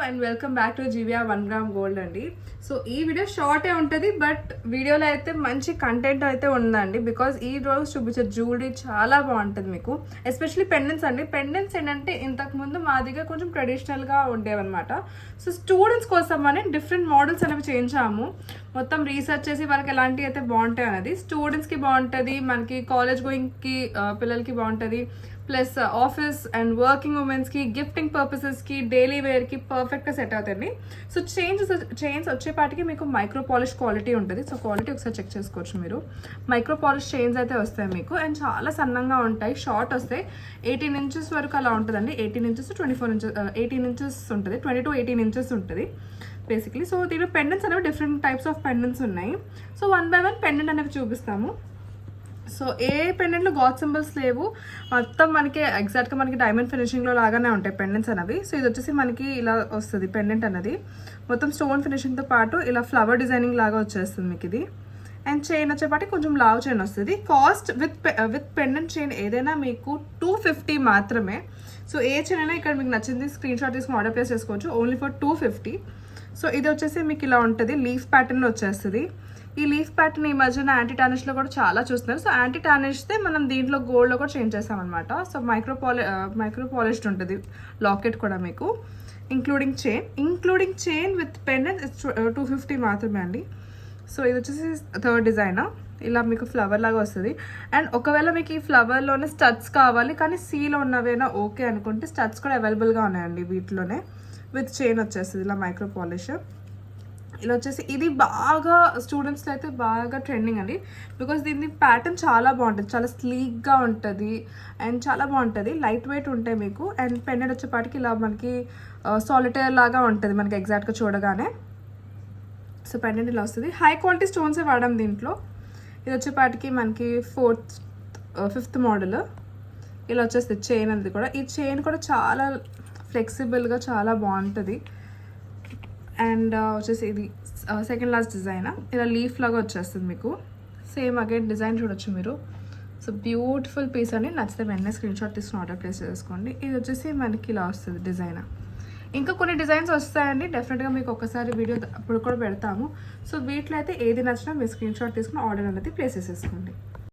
And welcome back to GVR 1 gram gold అండి. So ఈ video షార్టే ఉంటుంది, బట్ వీడియోలో అయితే మంచి కంటెంట్ అయితే ఉందండి. బికాజ్ ఈ రోజు చూపించే జ్యువెలరీ చాలా బాగుంటుంది మీకు, ఎస్పెషల్లీ పెండెంట్స్ అండి. పెండెంట్స్ ఏంటంటే ఇంతకుముందు మా దగ్గర కొంచెం ట్రెడిషనల్గా ఉండేవన్నమాట. సో స్టూడెంట్స్ కోసం అని డిఫరెంట్ మోడల్స్ అనేవి చేయించాము. మొత్తం రీసెర్చ్ చేసి వాళ్ళకి ఎలాంటివి అయితే బాగుంటాయి అనేది. స్టూడెంట్స్కి బాగుంటుంది, మనకి కాలేజ్ గోయింగ్కి పిల్లలకి బాగుంటుంది, ప్లస్ ఆఫీస్ అండ్ వర్కింగ్ ఉమెన్స్కి, గిఫ్టింగ్ పర్పసెస్కి, డైలీ వేర్కి పర్ఫెక్ట్గా సెట్ అవుతుంది. సో చైన్స్ వచ్చేపాటికి మీకు మైక్రో పాలిష్ క్వాలిటీ ఉంటుంది. సో క్వాలిటీ ఒకసారి చెక్ చేసుకోవచ్చు మీరు. మైక్రో పాలిష్ చైన్స్ అయితే వస్తాయి మీకు, అండ్ చాలా సన్నంగా ఉంటాయి. షార్ట్ వస్తాయి, 18 ఇంచెస్ వరకు అలా ఉంటుందండి. 18 ఇంచెస్ 24 ఇంచెస్ 18 ఇంచెస్ ఉంటుంది, 20 to 18 ఇంచెస్ ఉంటుంది బేసిక్లీ. సో దీంట్లో పెండెంట్స్ అనేవి డిఫరెంట్ టైప్స్ ఆఫ్ పెండెంట్స్ ఉన్నాయి. సో 1 by 1 పెండెంట్ అనేవి చూపిస్తాము. సో ఏ పెండెంట్లో గాడ్ సింబల్స్ లేవు, మొత్తం మనకి ఎగ్జాక్ట్గా మనకి డైమండ్ ఫినిషింగ్లో లాగానే ఉంటాయి పెండెంట్స్ అనేవి. సో ఇది వచ్చేసి మనకి ఇలా వస్తుంది పెండెంట్ అనేది, మొత్తం స్టోన్ ఫినిషింగ్తో పాటు ఇలా ఫ్లవర్ డిజైనింగ్ లాగా వచ్చేస్తుంది మీకు ఇది. అండ్ చైన్ వచ్చేపాటి కొంచెం లావ్ చైన్ వస్తుంది. కాస్ట్ విత్ పెండెంట్ చైన్ ఏదైనా మీకు 250 మాత్రమే. సో ఏ చైన్ అయినా ఇక్కడ మీకు నచ్చింది స్క్రీన్ షాట్ తీసుకుని ఆర్డర్ ప్లేస్ చేసుకోవచ్చు, ఓన్లీ ఫర్ 250. సో ఇది వచ్చేసి మీకు ఇలా ఉంటుంది, లీఫ్ ప్యాటర్న్లో వచ్చేస్తుంది. ఈ లీఫ్ ప్యాటర్న్ ఈ మధ్యన యాంటీ టానిష్లో కూడా చాలా చూస్తున్నారు. సో యాంటీ టానిష్తే మనం దీంట్లో గోల్డ్లో కూడా చేంజ్ చేస్తామన్నమాట. సో మైక్రో పాలిష్డ్ ఉంటుంది లాకెట్ కూడా మీకు, ఇంక్లూడింగ్ చైన్ విత్ పెండెంట్ 250 మాత్రమే అండి. సో ఇది వచ్చేసి థర్డ్ డిజైన్, ఇలా మీకు ఫ్లవర్ లాగా వస్తుంది. అండ్ ఒకవేళ మీకు ఈ ఫ్లవర్లోనే స్టడ్స్ కావాలి కానీ సీలో ఉన్నవేనా ఓకే అనుకుంటే స్టడ్స్ కూడా అవైలబుల్గా ఉన్నాయండి వీటిలోనే. విత్ చైన్ వచ్చేస్తుంది ఇలా మైక్రో పాలిష్. ఇలా వచ్చేసి ఇది బాగా స్టూడెంట్స్లో అయితే బాగా ట్రెండింగ్ అండి. బికాస్ దీని ప్యాటర్న్ చాలా బాగుంటుంది, చాలా స్లీక్గా ఉంటుంది అండ్ చాలా బాగుంటుంది, లైట్ వెయిట్ ఉంటాయి మీకు. అండ్ పెండెంట్ వచ్చేపాటికి ఇలా మనకి సాలిటైర్ లాగా ఉంటుంది మనకి ఎగ్జాక్ట్గా చూడగానే. సో పెండెంట్ ఇలా వస్తుంది, హై క్వాలిటీ స్టోన్సే వాడాం దీంట్లో. ఇది వచ్చేపాటికి మనకి 5th మోడల్ ఇలా వచ్చేస్తుంది చైన్ అనేది కూడా. ఈ చైన్ కూడా చాలా ఫ్లెక్సిబుల్గా చాలా బాగుంటుంది. అండ్ వచ్చేసి ఇది సెకండ్ లాస్ట్ డిజైన్, ఇలా లీఫ్ లాగా వచ్చేస్తుంది మీకు. సేమ్ అగైన్ డిజైన్ చూడొచ్చు మీరు. సో బ్యూటిఫుల్ పీస్ అని నచ్చితే వెంటనే స్క్రీన్ షాట్ తీసుకుని ఆర్డర్ ప్లేస్ చేసుకోండి. ఇది వచ్చేసి మనకి ఇలా వస్తుంది డిజైన్. ఇంకా కొన్ని డిజైన్స్ వస్తాయండి, డెఫినెట్గా మీకు ఒకసారి వీడియో అప్పుడు కూడా పెడతాము. సో వీటిలో అయితే ఏది నచ్చినా మీరు స్క్రీన్ షాట్ తీసుకుని ఆర్డర్ అనేది ప్లేస్ చేసేసుకోండి.